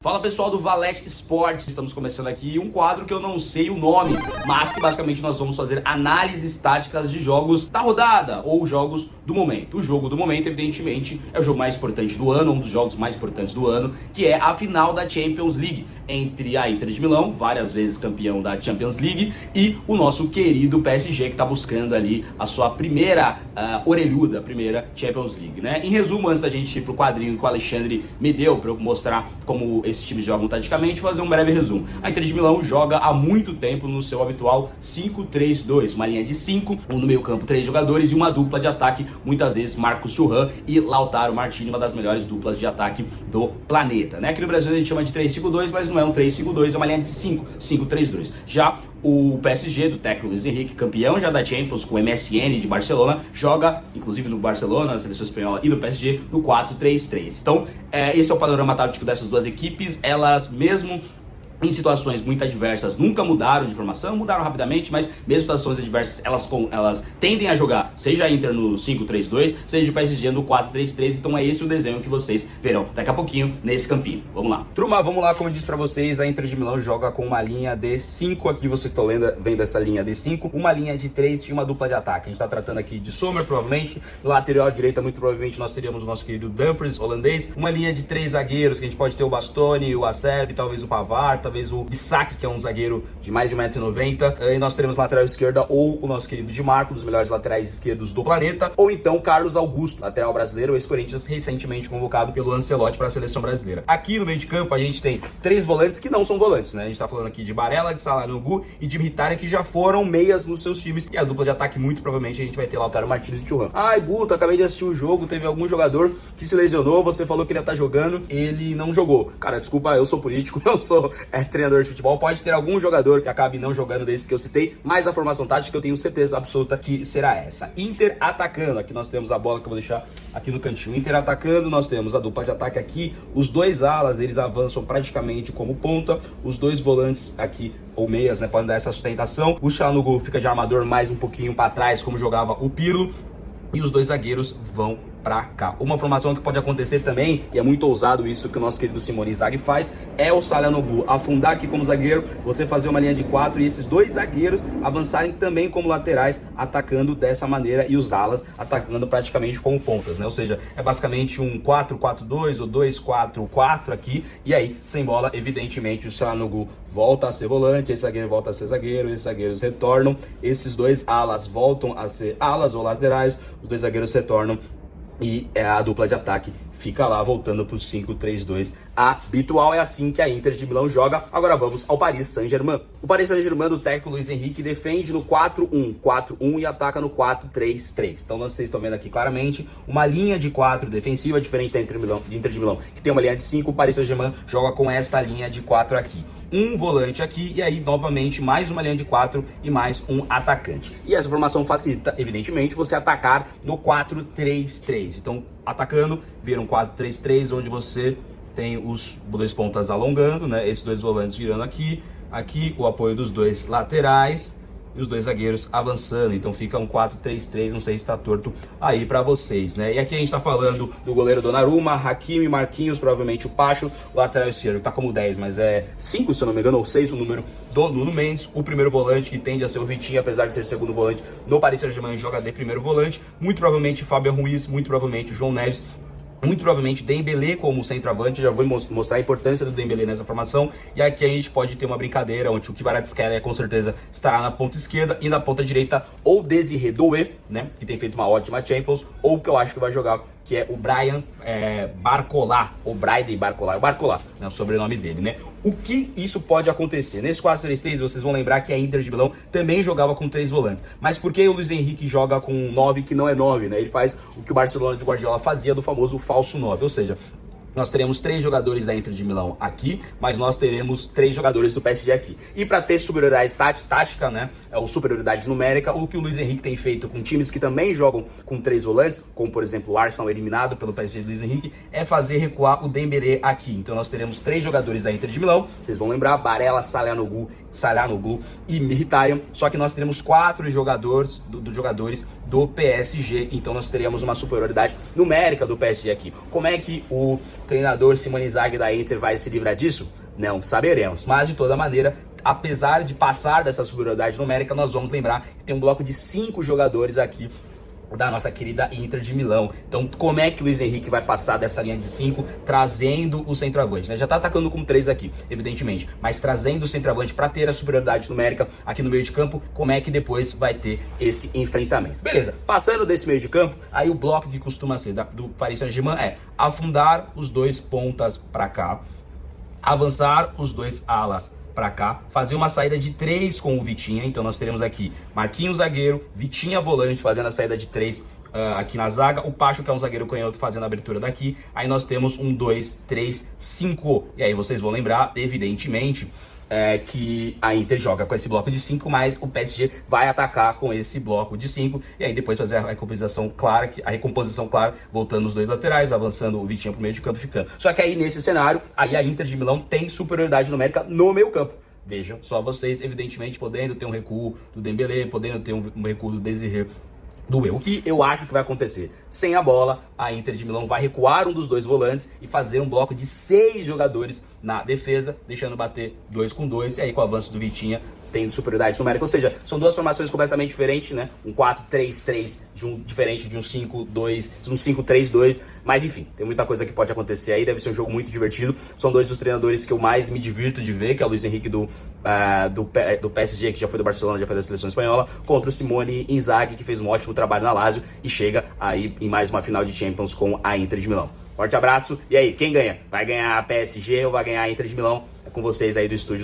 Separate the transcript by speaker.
Speaker 1: Fala pessoal do Valete Esportes, estamos começando aqui um quadro que eu não sei o nome, mas que basicamente nós vamos fazer análises táticas de jogos da rodada ou jogos do momento. O jogo do momento, evidentemente, é o jogo mais importante do ano, um dos jogos mais importantes do ano, que é a final da Champions League entre a Inter de Milão, várias vezes campeão da Champions League, e o nosso querido PSG, que está buscando ali a sua primeira orelhuda, primeira Champions League, né? Em resumo, antes da gente ir pro quadrinho que o Alexandre me deu para eu mostrar como esses times jogam taticamente, fazer um breve resumo. A Inter de Milão joga há muito tempo no seu habitual 5-3-2, uma linha de 5, no meio campo 3 jogadores e uma dupla de ataque, muitas vezes Marcos Thuram e Lautaro Martini, uma das melhores duplas de ataque do planeta, né? Aqui no Brasil a gente chama de 3-5-2, mas não é um 3-5-2, é uma linha de 5-5-3-2. Já o PSG, do técnico Luis Henrique, campeão já da Champions com o MSN de Barcelona, joga, inclusive no Barcelona, na seleção espanhola e no PSG, no 4-3-3. Então, esse é o panorama tático dessas duas equipes. Elas, mesmo em situações muito adversas, nunca mudaram de formação, mudaram rapidamente, mas mesmo situações adversas, elas tendem a jogar, seja a Inter no 5-3-2, seja o PSG no 4-3-3, então é esse o desenho que vocês verão daqui a pouquinho nesse campinho. Vamos lá. Turma, vamos lá, como eu disse pra vocês, a Inter de Milão joga com uma linha de 5, aqui vocês estão vendo essa linha de 5, uma linha de 3 e uma dupla de ataque. A gente tá tratando aqui de Sommer, provavelmente, lateral direita, muito provavelmente nós teríamos o nosso querido Dumfries, holandês, uma linha de 3 zagueiros, que a gente pode ter o Bastoni, o Acerbi, talvez o Pavard, talvez o Bissaki, que é um zagueiro de mais de 1,90 m, e nós teremos lateral esquerda ou o nosso querido Di Marco, um dos melhores laterais esquerdos do planeta, ou então Carlos Augusto, lateral brasileiro, ex-Corinthians, recentemente convocado pelo Ancelotti para a seleção brasileira. Aqui no meio de campo a gente tem 3 volantes que não são volantes, né? A gente tá falando aqui de Barella, de Çalhanoğlu e de Mkhitaryan, que já foram meias nos seus times, e a dupla de ataque muito provavelmente a gente vai ter Lautaro Martínez e Thuram. Ai, Guto, acabei de assistir o jogo, teve algum jogador que se lesionou, você falou que ele ia estar jogando, ele não jogou. Cara, desculpa, eu sou político, não sou treinador de futebol, pode ter algum jogador que acabe não jogando desses que eu citei, mas a formação tática eu tenho certeza absoluta que será essa. Inter atacando, aqui nós temos a bola que eu vou deixar aqui no cantinho. Inter atacando, nós temos a dupla de ataque aqui, os dois alas, eles avançam praticamente como ponta, os dois volantes aqui, ou meias, né, podem dar essa sustentação. O Çalhanoğlu fica de armador mais um pouquinho para trás, como jogava o Pirlo, e os dois zagueiros vão pra cá. Uma formação que pode acontecer também, e é muito ousado isso que o nosso querido Simone Inzaghi faz, é o Çalhanoğlu afundar aqui como zagueiro, você fazer uma linha de 4 e esses dois zagueiros avançarem também como laterais, atacando dessa maneira, e os alas atacando praticamente como pontas, né? Ou seja, é basicamente um 4-4-2 ou 2-4-4 aqui, e aí, sem bola, evidentemente, o Çalhanoğlu volta a ser volante, esse zagueiro volta a ser zagueiro, esses zagueiros retornam, esses dois alas voltam a ser alas ou laterais, os dois zagueiros retornam, e a dupla de ataque fica lá voltando para o 5-3-2 habitual. É assim que a Inter de Milão joga. Agora vamos ao Paris Saint-Germain. O Paris Saint-Germain do técnico Luis Henrique defende no 4-1 e ataca no 4-3-3. Então vocês estão vendo aqui claramente uma linha de 4 defensiva, diferente da Inter de Milão, que tem uma linha de 5. O Paris Saint-Germain joga com essa linha de 4 aqui. Um volante aqui, e aí novamente mais uma linha de 4 e mais um atacante. E essa formação facilita, evidentemente, você atacar no 4-3-3. Então, atacando, vira um 4-3-3, onde você tem os dois pontas alongando, né? Esses dois volantes virando aqui, o apoio dos dois laterais e os dois zagueiros avançando, então fica um 4-3-3, não sei se está torto aí para vocês, né? E aqui a gente tá falando do goleiro Donnarumma, Hakimi, Marquinhos, provavelmente o Pacho, o lateral esquerdo tá como 10, mas é 5, se eu não me engano, ou 6 o número do Nuno Mendes, o primeiro volante, que tende a ser o Vitinho, apesar de ser segundo volante no Paris Saint-Germain, joga de primeiro volante, muito provavelmente Fabian Ruiz, muito provavelmente João Neves, muito provavelmente Dembélé como centroavante. Já vou mostrar a importância do Dembélé nessa formação, e aqui a gente pode ter uma brincadeira onde o Kvaratskhelia com certeza estará na ponta esquerda, e na ponta direita ou Désiré Doué, né, que tem feito uma ótima Champions, ou que eu acho que vai jogar, que é o Brian Barcola, ou Braidy Barcola, né, o sobrenome dele, né? O que isso pode acontecer? Nesse 4-3-6, vocês vão lembrar que a Inter de Milão também jogava com 3 volantes. Mas por que o Luis Henrique joga com 9 que não é 9, né? Ele faz o que o Barcelona de Guardiola fazia do famoso falso 9, ou seja, nós teremos 3 jogadores da Inter de Milão aqui, mas nós teremos 3 jogadores do PSG aqui. E para ter superioridade tática, né, ou superioridade numérica, o que o Luis Henrique tem feito com times que também jogam com 3 volantes, como por exemplo o Arsenal eliminado pelo PSG de Luis Henrique, é fazer recuar o Dembélé aqui. Então nós teremos 3 jogadores da Inter de Milão, vocês vão lembrar, Barella, Çalhanoğlu e Mkhitaryan, só que nós teremos 4 jogadores do PSG, então nós teríamos uma superioridade numérica do PSG aqui. Como é que o treinador Simone Inzaghi da Inter vai se livrar disso? Não saberemos, mas de toda maneira, apesar de passar dessa superioridade numérica, nós vamos lembrar que tem um bloco de 5 jogadores aqui da nossa querida Inter de Milão. Então, como é que o Luiz Henrique vai passar dessa linha de 5, trazendo o centroavante, né? Já tá atacando com 3 aqui, evidentemente, mas trazendo o centroavante para ter a superioridade numérica aqui no meio de campo, como é que depois vai ter esse enfrentamento? Beleza, passando desse meio de campo, aí o bloco que costuma ser do Paris Saint-Germain é afundar os 2 pontas para cá, avançar os 2 alas para cá, fazer uma saída de 3 com o Vitinha. Então nós teremos aqui Marquinhos zagueiro, Vitinha volante fazendo a saída de 3 aqui na zaga, o Pacho, que é um zagueiro canhoto, fazendo a abertura daqui. Aí nós temos 1, 2, 3, 5. E aí vocês vão lembrar, evidentemente, que a Inter joga com esse bloco de 5, mas o PSG vai atacar com esse bloco de 5, e aí depois fazer a recomposição clara, voltando os 2 laterais, avançando o Vitinho pro meio de campo, ficando. Só que aí nesse cenário, aí a Inter de Milão tem superioridade numérica no meio campo. Vejam só vocês, evidentemente, podendo ter um recuo do Dembélé, podendo ter um recuo do Désiré Doué. O que eu acho que vai acontecer? Sem a bola, a Inter de Milão vai recuar um dos 2 volantes e fazer um bloco de 6 jogadores na defesa, deixando bater 2 com 2, e aí com o avanço do Vitinha, tendo superioridade numérica. Ou seja, são 2 formações completamente diferentes, né? Um 4-3-3, diferente de um 5-2, um 5-3-2. Mas enfim, tem muita coisa que pode acontecer aí, deve ser um jogo muito divertido. São 2 dos treinadores que eu mais me divirto de ver, que é o Luiz Henrique do PSG, que já foi do Barcelona, já foi da seleção espanhola, contra o Simone Inzaghi, que fez um ótimo trabalho na Lazio e chega aí em mais uma final de Champions com a Inter de Milão. Forte abraço, e aí, quem ganha? Vai ganhar a PSG ou vai ganhar a Inter de Milão? É com vocês aí do estúdio.